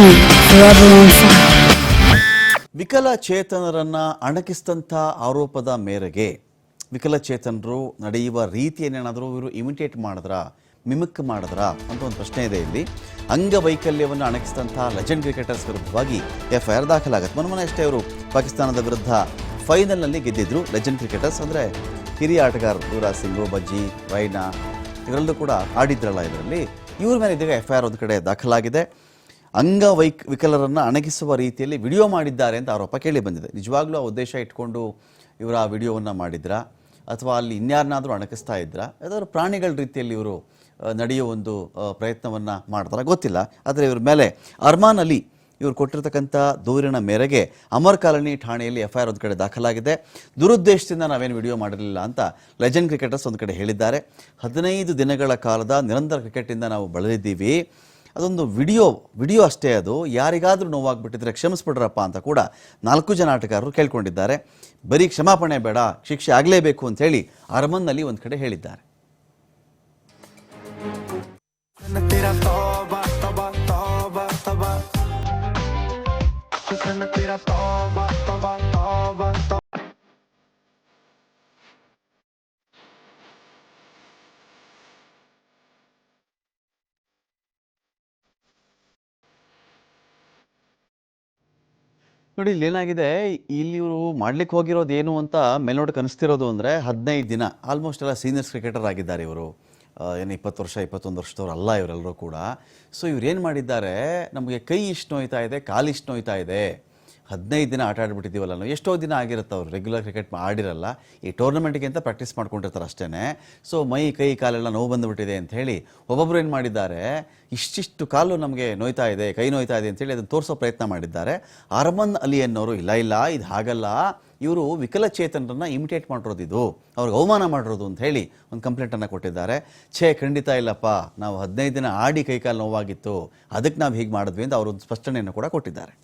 me, forever on fire. ವಿಕಲಚೇತನರನ್ನ ಅಣಕಿಸಿದಂಥ ಆರೋಪದ ಮೇರೆಗೆ ವಿಕಲಚೇತನರು ನಡೆಯುವ ರೀತಿಯನ್ನೇನಾದರೂ ಇವರು ಇಮಿಟೇಟ್ ಮಾಡಿದ್ರಾ, ಮಿಮಿಕ್ ಮಾಡಿದ್ರಾ ಅಂತ ಒಂದು ಪ್ರಶ್ನೆ ಇದೆ ಇಲ್ಲಿ. ಅಂಗವೈಕಲ್ಯವನ್ನು ಅಣಕಿಸಿದಂಥ ಲೆಜೆಂಡ್ ಕ್ರಿಕೆಟರ್ಸ್ ವಿರುದ್ಧವಾಗಿ ಎಫ್ಐಆರ್ ದಾಖಲಾಗುತ್ತೆ. ಮೊನ್ನೆ ಅಷ್ಟೇ ಅವರು ಪಾಕಿಸ್ತಾನದ ವಿರುದ್ಧ ಫೈನಲ್ನಲ್ಲಿ ಗೆದ್ದಿದ್ರು ಲೆಜೆಂಡ್ ಕ್ರಿಕೆಟರ್ಸ್, ಅಂದರೆ ಹಿರಿಯ ಆಟಗಾರರು ಯುವರಾಜ್ ಸಿಂಗ್, ಬಜ್ಜಿ, ರೈನಾ ಇವರೆಲ್ಲರೂ ಕೂಡ ಆಡಿದ್ರಲ್ಲ. ಇದರಲ್ಲಿ ಇವ್ರ ಮೇಲೆ ಇದೀಗ ಎಫ್ಐಆರ್ ಒಂದು ಕಡೆ ದಾಖಲಾಗಿದೆ. ವಿಕಲರನ್ನು ಅಣಗಿಸುವ ರೀತಿಯಲ್ಲಿ ವಿಡಿಯೋ ಮಾಡಿದ್ದಾರೆ ಅಂತ ಆರೋಪ ಕೇಳಿ ಬಂದಿದೆ. ನಿಜವಾಗ್ಲೂ ಆ ಉದ್ದೇಶ ಇಟ್ಕೊಂಡು ಇವರು ಆ ವಿಡಿಯೋವನ್ನು ಮಾಡಿದ್ರಾ ಅಥವಾ ಅಲ್ಲಿ ಇನ್ಯಾರನ್ನಾದರೂ ಅಣಕಿಸ್ತಾ ಇದ್ರಾ, ಯಾವ್ದಾದ್ರು ಪ್ರಾಣಿಗಳ ರೀತಿಯಲ್ಲಿ ಇವರು ನಡೆಯೋ ಒಂದು ಪ್ರಯತ್ನವನ್ನು ಮಾಡ್ತಾರ ಗೊತ್ತಿಲ್ಲ. ಆದರೆ ಇವ್ರ ಮೇಲೆ ಅರ್ಮಾನ್ ಅಲಿ ಇವರು ಕೊಟ್ಟಿರ್ತಕ್ಕಂಥ ದೂರಿನ ಮೇರೆಗೆ ಅಮರ್ ಕಾಲನಿ ಠಾಣೆಯಲ್ಲಿ ಎಫ್ಐಆರ್ ಒಂದು ಕಡೆ ದಾಖಲಾಗಿದೆ. ದುರುದ್ದೇಶದಿಂದ ನಾವೇನು ವಿಡಿಯೋ ಮಾಡಿರಲಿಲ್ಲ ಅಂತ ಲೆಜೆಂಡ್ ಕ್ರಿಕೆಟರ್ಸ್ ಒಂದು ಕಡೆ ಹೇಳಿದ್ದಾರೆ. 15 ದಿನಗಳ ಕಾಲದ ನಿರಂತರ ಕ್ರಿಕೆಟಿಂದ ನಾವು ಬಳಲಿದ್ದೀವಿ, ಅದೊಂದು ವಿಡಿಯೋ ಅಷ್ಟೇ, ಅದು ಯಾರಿಗಾದರೂ ನೋವಾಗ್ಬಿಟ್ಟಿದ್ರೆ ಕ್ಷಮಿಸ್ಬಿಡ್ರಪ್ಪ ಅಂತ ಕೂಡ 4 ಜನ ಆಟಗಾರರು ಕೇಳ್ಕೊಂಡಿದ್ದಾರೆ. ಬರೀ ಕ್ಷಮಾಪಣೆ ಬೇಡ, ಶಿಕ್ಷೆ ಆಗಲೇಬೇಕು ಅಂತ ಹೇಳಿ ಅರಮನ್ನಲ್ಲಿ ಒಂದು ಕಡೆ ಹೇಳಿದ್ದಾರೆ. ನೋಡಿ ಇಲ್ಲಿ ಏನಾಗಿದೆ, ಇಲ್ಲಿ ಇವರು ಮಾಡ್ಲಿಕ್ಕೆ ಹೋಗಿರೋದು ಏನು ಅಂತ ಮೇಲ್ನೋಟಕ್ಕೆ ಅನಿಸ್ತಿರೋದು ಅಂದರೆ 15 ದಿನ ಆಲ್ಮೋಸ್ಟ್ ಎಲ್ಲ ಸೀನಿಯರ್ಸ್ ಕ್ರಿಕೆಟರ್ ಆಗಿದ್ದಾರೆ ಇವರು. ಏನು 20 ವರ್ಷ 21 ವರ್ಷದವ್ರು ಅಲ್ಲ ಇವರೆಲ್ಲರೂ ಕೂಡ. ಸೊ ಇವ್ರು ಏನು ಮಾಡಿದ್ದಾರೆ, ನಮಗೆ ಕೈ ಇಷ್ಟು ನೋಯ್ತಾ ಇದೆ, ಕಾಲು ಇಷ್ಟು ನೋಯ್ತಾ ಇದೆ, 15 ದಿನ ಆಟ ಆಡ್ಬಿಟ್ಟಿದ್ದೀವಲ್ಲ ನಾವು, ಎಷ್ಟೋ ದಿನ ಆಗಿರುತ್ತೆ ಅವ್ರು ರೆಗ್ಯುಲರ್ ಕ್ರಿಕೆಟ್ ಆಡಿರಲ್ಲ, ಈ ಟೂರ್ನಮೆಂಟ್ಗೆ ಅಂತ ಪ್ರಾಕ್ಟೀಸ್ ಮಾಡ್ಕೊಂಡಿರ್ತಾರೆ ಅಷ್ಟೇ. ಸೊ ಮೈ ಕೈ ಕಾಲೆಲ್ಲ ನೋವು ಬಂದುಬಿಟ್ಟಿದೆ ಅಂತ ಹೇಳಿ ಒಬ್ಬೊಬ್ಬರು ಏನು ಮಾಡಿದ್ದಾರೆ, ಇಷ್ಟಿಷ್ಟು ಕಾಲು ನಮಗೆ ನೋಯ್ತಾ ಇದೆ, ಕೈ ನೋಯ್ತಾ ಇದೆ ಅಂತೇಳಿ ಅದನ್ನು ತೋರಿಸೋ ಪ್ರಯತ್ನ ಮಾಡಿದ್ದಾರೆ. ಅರ್ಮನ್ ಅಲಿ ಅನ್ನೋರು ಇಲ್ಲ ಇದು ಹಾಗಲ್ಲ, ಇವರು ವಿಕಲಚೇತನರನ್ನ ಇಮಿಟೇಟ್ ಮಾಡಿರೋದು, ಇದು ಅವ್ರಿಗೆ ಅವಮಾನ ಮಾಡಿರೋದು ಅಂತ ಹೇಳಿ ಒಂದು ಕಂಪ್ಲೇಂಟನ್ನು ಕೊಟ್ಟಿದ್ದಾರೆ. ಖಂಡಿತ ಇಲ್ಲಪ್ಪ, ನಾವು 15 ದಿನ ಆಡಿ ಕೈಕಾಲು ನೋವಾಗಿತ್ತು, ಅದಕ್ಕೆ ನಾವು ಹೀಗೆ ಮಾಡಿದ್ವಿ ಅಂತ ಅವರು ಒಂದು ಸ್ಪಷ್ಟನೆಯನ್ನು ಕೂಡ ಕೊಟ್ಟಿದ್ದಾರೆ.